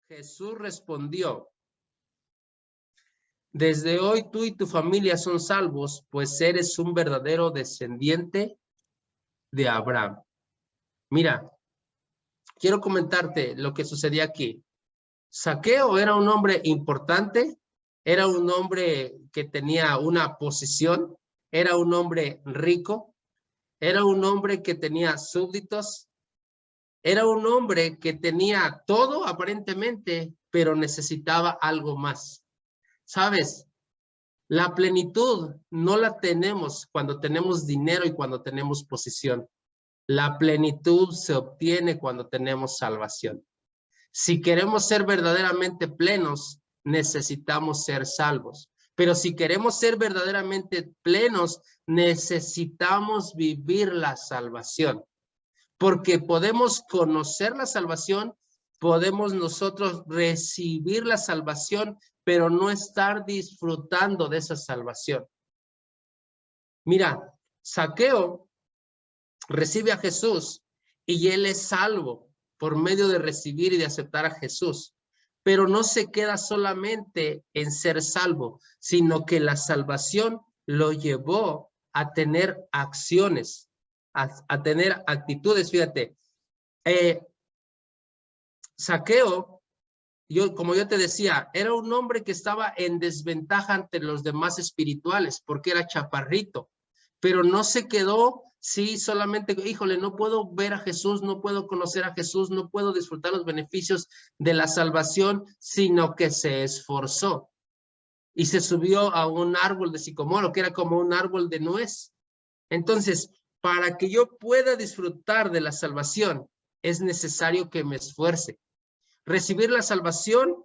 Jesús respondió: desde hoy tú y tu familia son salvos, pues eres un verdadero descendiente de Abraham. Mira, quiero comentarte lo que sucedía aquí. Zaqueo era un hombre importante, era un hombre que tenía una posición, era un hombre rico, era un hombre que tenía súbditos, era un hombre que tenía todo aparentemente, pero necesitaba algo más. ¿Sabes? La plenitud no la tenemos cuando tenemos dinero y cuando tenemos posición. La plenitud se obtiene cuando tenemos salvación. Si queremos ser verdaderamente plenos, necesitamos ser salvos. Pero si queremos ser verdaderamente plenos, necesitamos vivir la salvación. Porque podemos conocer la salvación, podemos nosotros recibir la salvación, pero no estar disfrutando de esa salvación. Mira, Zaqueo recibe a Jesús y él es salvo por medio de recibir y de aceptar a Jesús. Pero no se queda solamente en ser salvo, sino que la salvación lo llevó a tener acciones, a tener actitudes. Fíjate, Zaqueo, como yo te decía, era un hombre que estaba en desventaja ante los demás espirituales porque era chaparrito, pero no se quedó, sí, solamente, híjole, no puedo ver a Jesús, no puedo conocer a Jesús, no puedo disfrutar los beneficios de la salvación, sino que se esforzó y se subió a un árbol de sicomoro, que era como un árbol de nuez. Entonces, para que yo pueda disfrutar de la salvación, es necesario que me esfuerce. Recibir la salvación,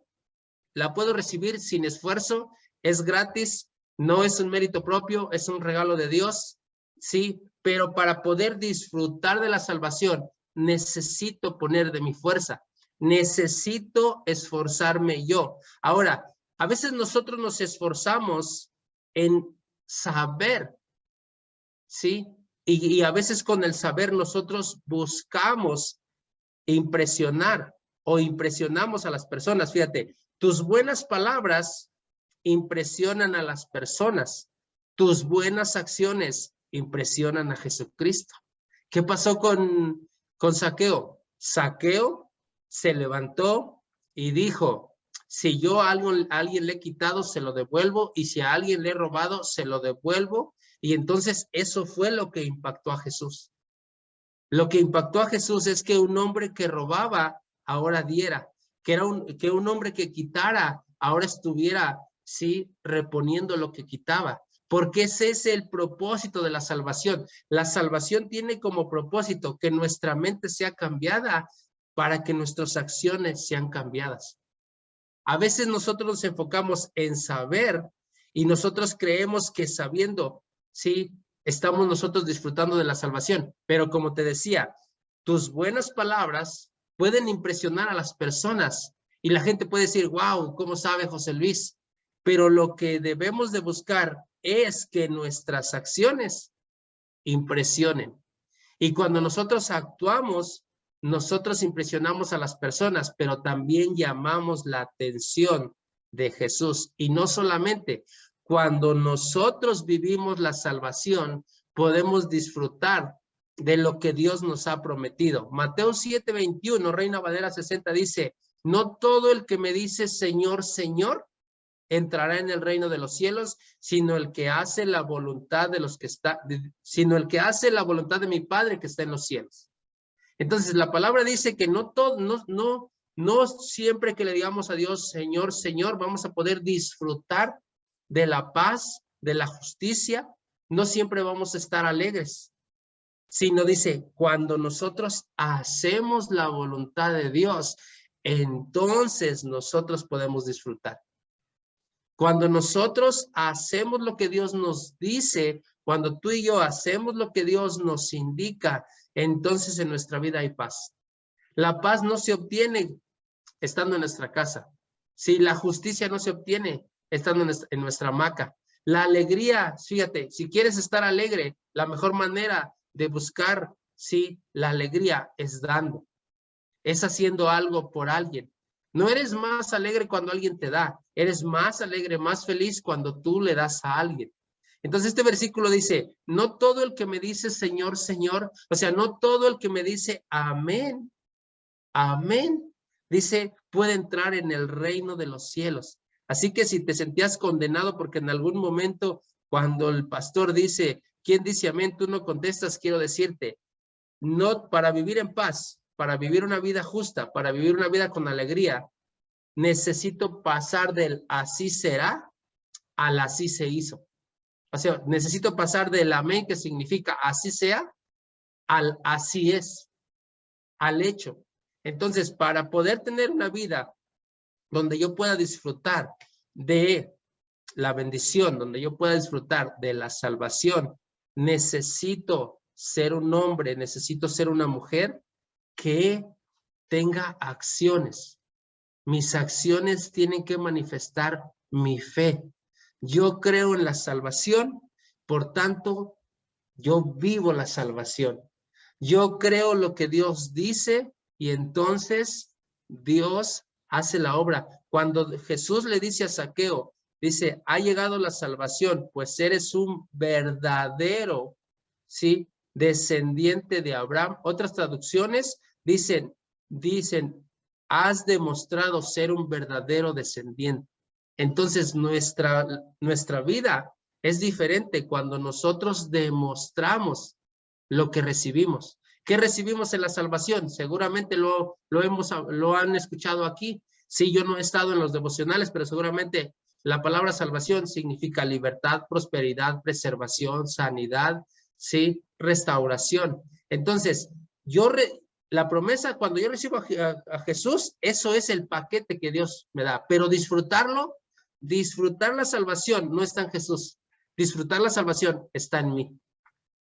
la puedo recibir sin esfuerzo, es gratis, no es un mérito propio, es un regalo de Dios, sí, pero para poder disfrutar de la salvación, necesito poner de mi fuerza, necesito esforzarme yo. Ahora, a veces nosotros nos esforzamos en saber, sí, y a veces con el saber nosotros buscamos impresionar o impresionamos a las personas. Fíjate, tus buenas palabras impresionan a las personas. Tus buenas acciones impresionan a Jesucristo. ¿Qué pasó con Zaqueo? Zaqueo se levantó y dijo: si yo a alguien le he quitado, se lo devuelvo, y si a alguien le he robado, se lo devuelvo. Y entonces eso fue lo que impactó a Jesús. Lo que impactó a Jesús es que un hombre que robaba ahora diera, que un hombre que quitara ahora estuviera, sí, reponiendo lo que quitaba. Porque ese es el propósito de la salvación. La salvación tiene como propósito que nuestra mente sea cambiada para que nuestras acciones sean cambiadas. A veces nosotros nos enfocamos en saber y nosotros creemos que sabiendo, sí, estamos nosotros disfrutando de la salvación. Pero como te decía, tus buenas palabras pueden impresionar a las personas y la gente puede decir: wow, ¿cómo sabe José Luis? Pero lo que debemos de buscar es que nuestras acciones impresionen. Y cuando nosotros actuamos, nosotros impresionamos a las personas, pero también llamamos la atención de Jesús. Y no solamente, cuando nosotros vivimos la salvación, podemos disfrutar de lo que Dios nos ha prometido. Mateo 7:21, Reina Valera 60 dice: no todo el que me dice Señor, Señor, entrará en el reino de los cielos, sino el que hace la voluntad de los que está, sino el que hace la voluntad de mi Padre que está en los cielos. Entonces la palabra dice que no siempre que le digamos a Dios Señor, Señor, vamos a poder disfrutar de la paz, de la justicia. No siempre vamos a estar alegres, sino dice, cuando nosotros hacemos la voluntad de Dios, entonces nosotros podemos disfrutar. Cuando nosotros hacemos lo que Dios nos dice, cuando tú y yo hacemos lo que Dios nos indica, entonces en nuestra vida hay paz. La paz no se obtiene estando en nuestra casa. Sí, la justicia no se obtiene estando en nuestra hamaca. La alegría, fíjate, si quieres estar alegre, la mejor manera de buscar, sí, la alegría es dando. Es haciendo algo por alguien. No eres más alegre cuando alguien te da. Eres más alegre, más feliz cuando tú le das a alguien. Entonces este versículo dice, no todo el que me dice Señor, Señor, o sea, no todo el que me dice amén, amén, dice, puede entrar en el reino de los cielos. Así que si te sentías condenado porque en algún momento cuando el pastor dice, ¿quién dice amén? Tú no contestas, quiero decirte, no, para vivir en paz, para vivir una vida justa, para vivir una vida con alegría, necesito pasar del así será al así se hizo. O sea, necesito pasar del amén, que significa así sea, al así es, al hecho. Entonces, para poder tener una vida donde yo pueda disfrutar de la bendición, donde yo pueda disfrutar de la salvación, necesito ser un hombre, necesito ser una mujer que tenga acciones. Mis acciones tienen que manifestar mi fe. Yo creo en la salvación, por tanto, yo vivo la salvación. Yo creo lo que Dios dice y entonces Dios hace la obra. Cuando Jesús le dice a Zaqueo, dice, ha llegado la salvación, pues eres un verdadero, ¿sí? Descendiente de Abraham. Otras traducciones dicen, has demostrado ser un verdadero descendiente. Entonces nuestra vida es diferente cuando nosotros demostramos lo que recibimos. ¿Qué recibimos en la salvación? Seguramente lo han escuchado aquí. Sí, yo no he estado en los devocionales, pero seguramente la palabra salvación significa libertad, prosperidad, preservación, sanidad, sí, restauración. Entonces, la promesa, cuando yo recibo a Jesús, eso es el paquete que Dios me da. Pero disfrutar la salvación no está en Jesús. Disfrutar la salvación está en mí.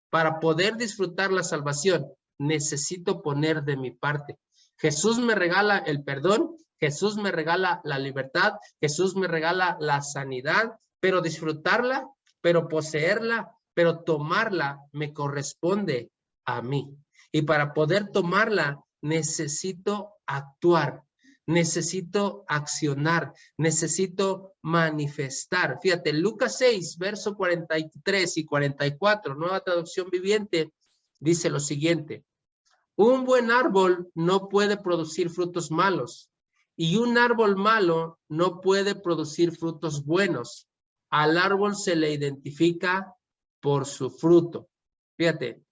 Para poder disfrutar la salvación, necesito poner de mi parte. Jesús me regala el perdón, Jesús me regala la libertad, Jesús me regala la sanidad, pero disfrutarla, pero poseerla, pero tomarla me corresponde a mí. Y para poder tomarla, necesito actuar, necesito accionar, necesito manifestar. Fíjate, Lucas 6, verso 43 y 44, Nueva Traducción Viviente, dice lo siguiente. Un buen árbol no puede producir frutos malos y un árbol malo no puede producir frutos buenos. Al árbol se le identifica por su fruto. Fíjate,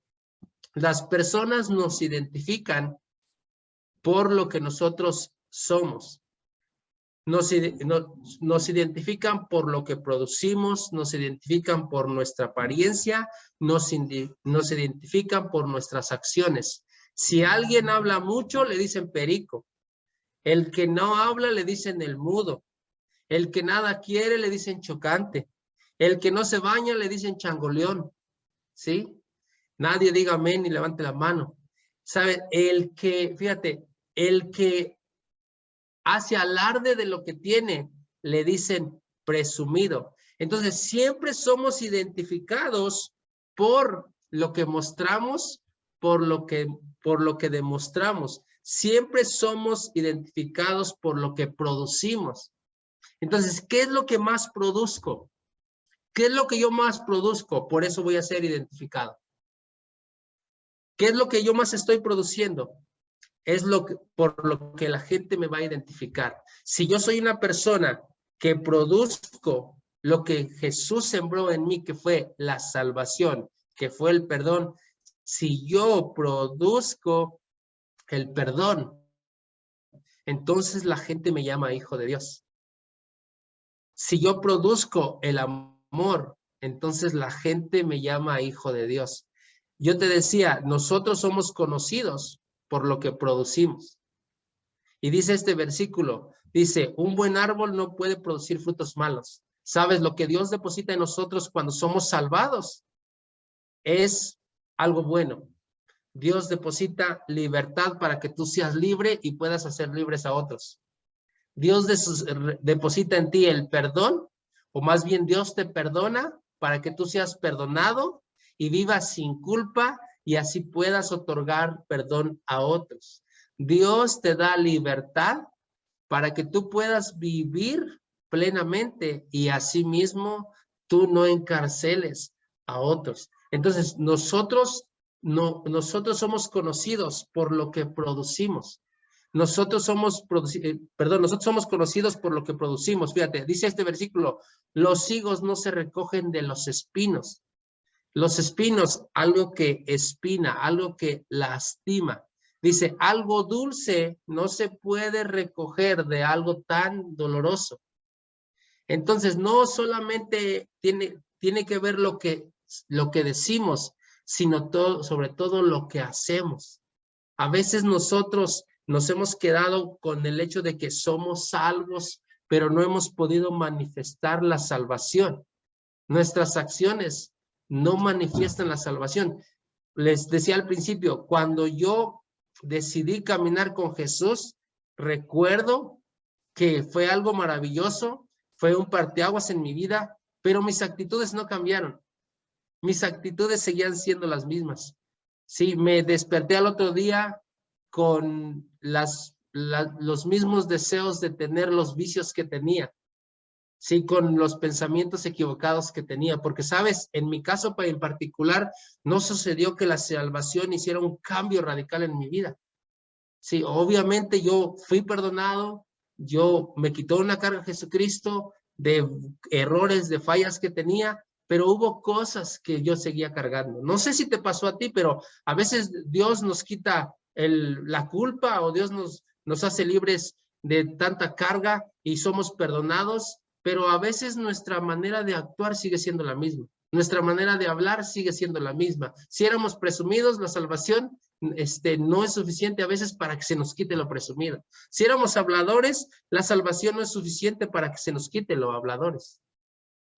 las personas nos identifican por lo que nosotros somos. Nos identifican por lo que producimos, nos identifican por nuestra apariencia, nos identifican por nuestras acciones. Si alguien habla mucho, le dicen perico. El que no habla, le dicen el mudo. El que nada quiere, le dicen chocante. El que no se baña, le dicen changoleón. ¿Sí? Nadie diga amén ni levante la mano. ¿Sabe? Fíjate, el que hace alarde de lo que tiene, le dicen presumido. Entonces, siempre somos identificados por lo que mostramos, por lo que demostramos. Siempre somos identificados por lo que producimos. Entonces, ¿qué es lo que más produzco? ¿Qué es lo que yo más produzco? Por eso voy a ser identificado. ¿Qué es lo que yo más estoy produciendo? Es por lo que la gente me va a identificar. Si yo soy una persona que produzco lo que Jesús sembró en mí, que fue la salvación, que fue el perdón, si yo produzco el perdón, entonces la gente me llama hijo de Dios. Si yo produzco el amor, entonces la gente me llama hijo de Dios. Yo te decía, nosotros somos conocidos por lo que producimos. Y dice este versículo, dice, un buen árbol no puede producir frutos malos. ¿Sabes lo que Dios deposita en nosotros cuando somos salvados? Es algo bueno. Dios deposita libertad para que tú seas libre y puedas hacer libres a otros. Dios deposita en ti el perdón, o más bien Dios te perdona para que tú seas perdonado y vivas sin culpa y así puedas otorgar perdón a otros. Dios te da libertad para que tú puedas vivir plenamente y asimismo tú no encarceles a otros. Entonces, nosotros somos conocidos por lo que producimos. Nosotros somos conocidos por lo que producimos. Fíjate, dice este versículo, los higos no se recogen de los espinos. Los espinos, algo que espina, algo que lastima. Dice, algo dulce no se puede recoger de algo tan doloroso. Entonces, no solamente tiene que ver lo que decimos, sino sobre todo lo que hacemos. A veces nosotros nos hemos quedado con el hecho de que somos salvos, pero no hemos podido manifestar la salvación. Nuestras acciones no manifiestan la salvación. Les decía al principio, cuando yo decidí caminar con Jesús, recuerdo que fue algo maravilloso, fue un parteaguas en mi vida, pero mis actitudes no cambiaron. Mis actitudes seguían siendo las mismas. Sí, me desperté al otro día con los mismos deseos de tener los vicios que tenía. Sí, con los pensamientos equivocados que tenía, porque sabes, en mi caso en particular, no sucedió que la salvación hiciera un cambio radical en mi vida. Sí, obviamente yo fui perdonado, me quitó una carga Jesucristo de errores, de fallas que tenía, pero hubo cosas que yo seguía cargando. No sé si te pasó a ti, pero a veces Dios nos quita la culpa o Dios nos hace libres de tanta carga y somos perdonados, pero a veces nuestra manera de actuar sigue siendo la misma. Nuestra manera de hablar sigue siendo la misma. Si éramos presumidos, la salvación no es suficiente a veces para que se nos quite lo presumido. Si éramos habladores, la salvación no es suficiente para que se nos quite lo habladores.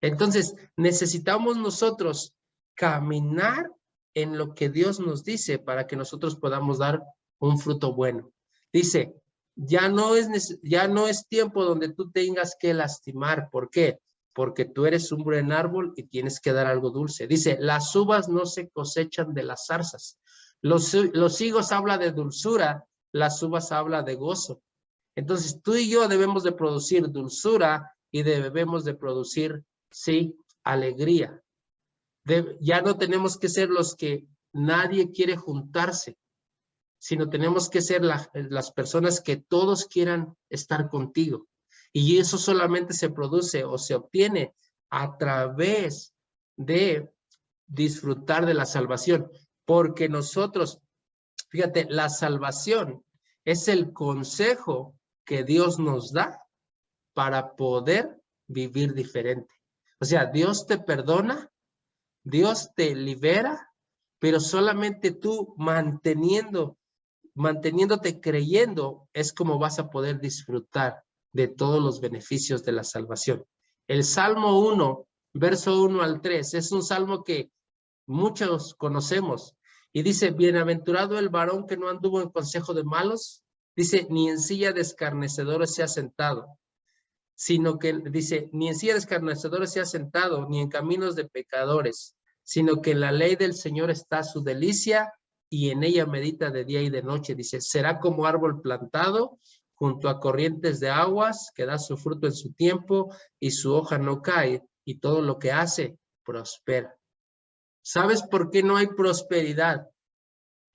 Entonces, necesitamos nosotros caminar en lo que Dios nos dice para que nosotros podamos dar un fruto bueno. Dice, ya no es tiempo donde tú tengas que lastimar. ¿Por qué? Porque tú eres un buen árbol y tienes que dar algo dulce. Dice, las uvas no se cosechan de las zarzas. Los higos habla de dulzura, las uvas habla de gozo. Entonces, tú y yo debemos de producir dulzura y debemos de producir, sí, alegría. Ya no tenemos que ser los que nadie quiere juntarse, sino tenemos que ser las personas que todos quieran estar contigo. Y eso solamente se produce o se obtiene a través de disfrutar de la salvación. Porque nosotros, fíjate, la salvación es el consejo que Dios nos da para poder vivir diferente. O sea, Dios te perdona, Dios te libera, pero solamente tú manteniéndote creyendo es como vas a poder disfrutar de todos los beneficios de la salvación. El Salmo 1, verso 1 al 3, es un salmo que muchos conocemos y dice, bienaventurado el varón que no anduvo en consejo de malos, dice, ni en silla de escarnecedores se ha sentado, sino que dice, ni en silla de escarnecedores se ha sentado, ni en caminos de pecadores, sino que en la ley del Señor está su delicia y en ella medita de día y de noche. Dice, será como árbol plantado junto a corrientes de aguas, que da su fruto en su tiempo y su hoja no cae, y todo lo que hace prospera. ¿Sabes por qué no hay prosperidad?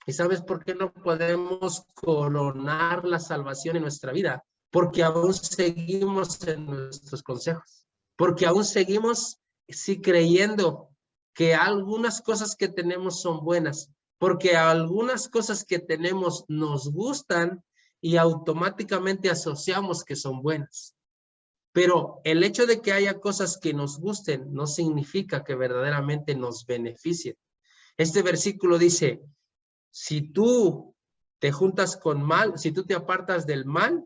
¿Y sabes por qué no podemos coronar la salvación en nuestra vida? Porque aún seguimos en nuestros consejos. Porque aún seguimos, sí, creyendo que algunas cosas que tenemos son buenas. Porque algunas cosas que tenemos nos gustan y automáticamente asociamos que son buenas. Pero el hecho de que haya cosas que nos gusten no significa que verdaderamente nos beneficien. Este versículo dice, si tú te juntas con mal, si tú te apartas del mal,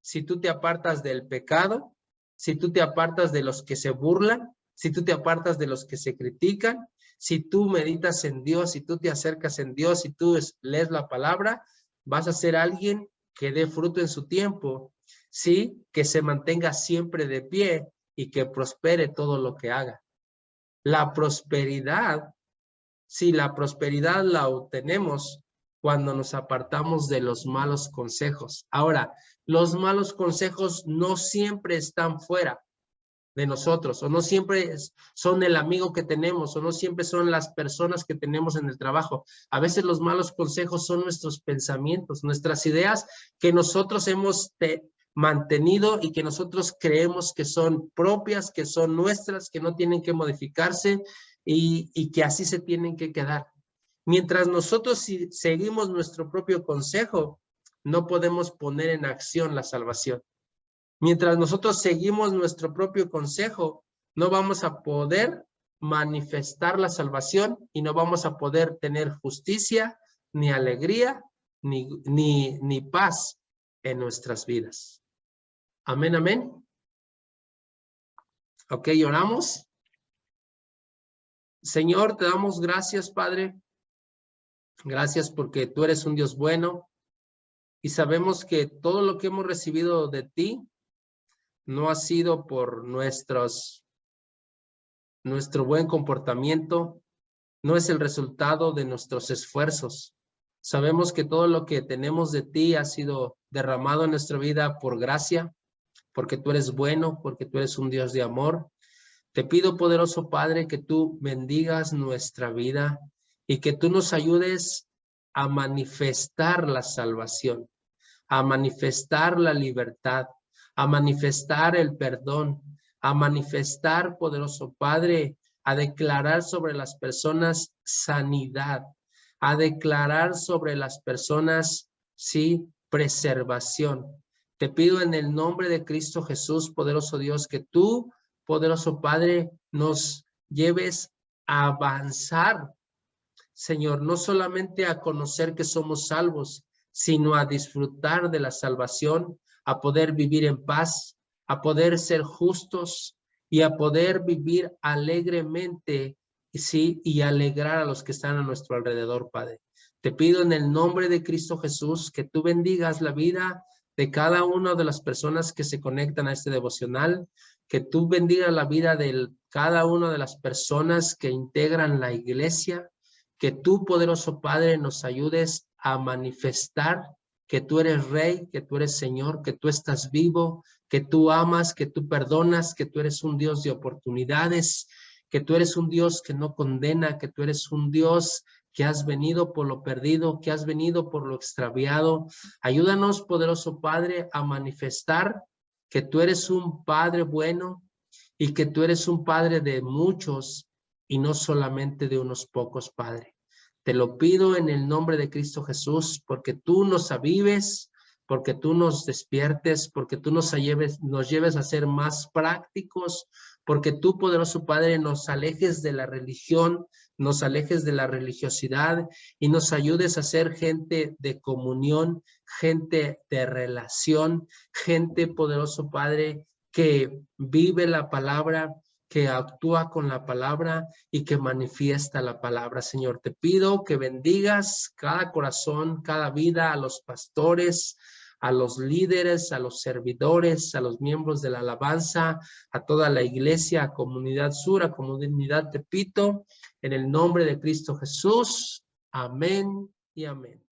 si tú te apartas del pecado, si tú te apartas de los que se burlan, si tú te apartas de los que se critican, si tú meditas en Dios, si tú te acercas en Dios, si tú lees la palabra, vas a ser alguien que dé fruto en su tiempo, sí, que se mantenga siempre de pie y que prospere todo lo que haga. La prosperidad, sí, la prosperidad la obtenemos cuando nos apartamos de los malos consejos. Ahora, los malos consejos no siempre están fuera de nosotros, o no siempre son el amigo que tenemos, o no siempre son las personas que tenemos en el trabajo. A veces los malos consejos son nuestros pensamientos, nuestras ideas que nosotros hemos mantenido y que nosotros creemos que son propias, que son nuestras, que no tienen que modificarse y que así se tienen que quedar. Mientras nosotros seguimos nuestro propio consejo, no podemos poner en acción la salvación. Mientras nosotros seguimos nuestro propio consejo, no vamos a poder manifestar la salvación y no vamos a poder tener justicia, ni alegría, ni paz en nuestras vidas. Amén, amén. Ok, oramos. Señor, te damos gracias, Padre. Gracias porque tú eres un Dios bueno y sabemos que todo lo que hemos recibido de ti no ha sido por nuestro buen comportamiento, no es el resultado de nuestros esfuerzos. Sabemos que todo lo que tenemos de ti ha sido derramado en nuestra vida por gracia, porque tú eres bueno, porque tú eres un Dios de amor. Te pido, poderoso Padre, que tú bendigas nuestra vida y que tú nos ayudes a manifestar la salvación, a manifestar la libertad, a manifestar el perdón, a manifestar, poderoso Padre, a declarar sobre las personas sanidad, a declarar sobre las personas, sí, preservación. Te pido en el nombre de Cristo Jesús, poderoso Dios, que tú, poderoso Padre, nos lleves a avanzar, Señor, no solamente a conocer que somos salvos, sino a disfrutar de la salvación, a poder vivir en paz, a poder ser justos y a poder vivir alegremente, sí, y alegrar a los que están a nuestro alrededor, Padre. Te pido en el nombre de Cristo Jesús que tú bendigas la vida de cada una de las personas que se conectan a este devocional, que tú bendigas la vida de cada una de las personas que integran la iglesia, que tú, poderoso Padre, nos ayudes a manifestar que tú eres Rey, que tú eres Señor, que tú estás vivo, que tú amas, que tú perdonas, que tú eres un Dios de oportunidades, que tú eres un Dios que no condena, que tú eres un Dios que has venido por lo perdido, que has venido por lo extraviado. Ayúdanos, poderoso Padre, a manifestar que tú eres un Padre bueno y que tú eres un Padre de muchos y no solamente de unos pocos, Padre. Te lo pido en el nombre de Cristo Jesús, porque tú nos avives, porque tú nos despiertes, porque tú nos lleves a ser más prácticos, porque tú, poderoso Padre, nos alejes de la religión, nos alejes de la religiosidad y nos ayudes a ser gente de comunión, gente de relación, gente, poderoso Padre, que vive la palabra, que actúa con la palabra y que manifiesta la palabra. Señor, te pido que bendigas cada corazón, cada vida, a los pastores, a los líderes, a los servidores, a los miembros de la alabanza, a toda la iglesia, a Comunidad Sur, a Comunidad Tepito, en el nombre de Cristo Jesús. Amén y amén.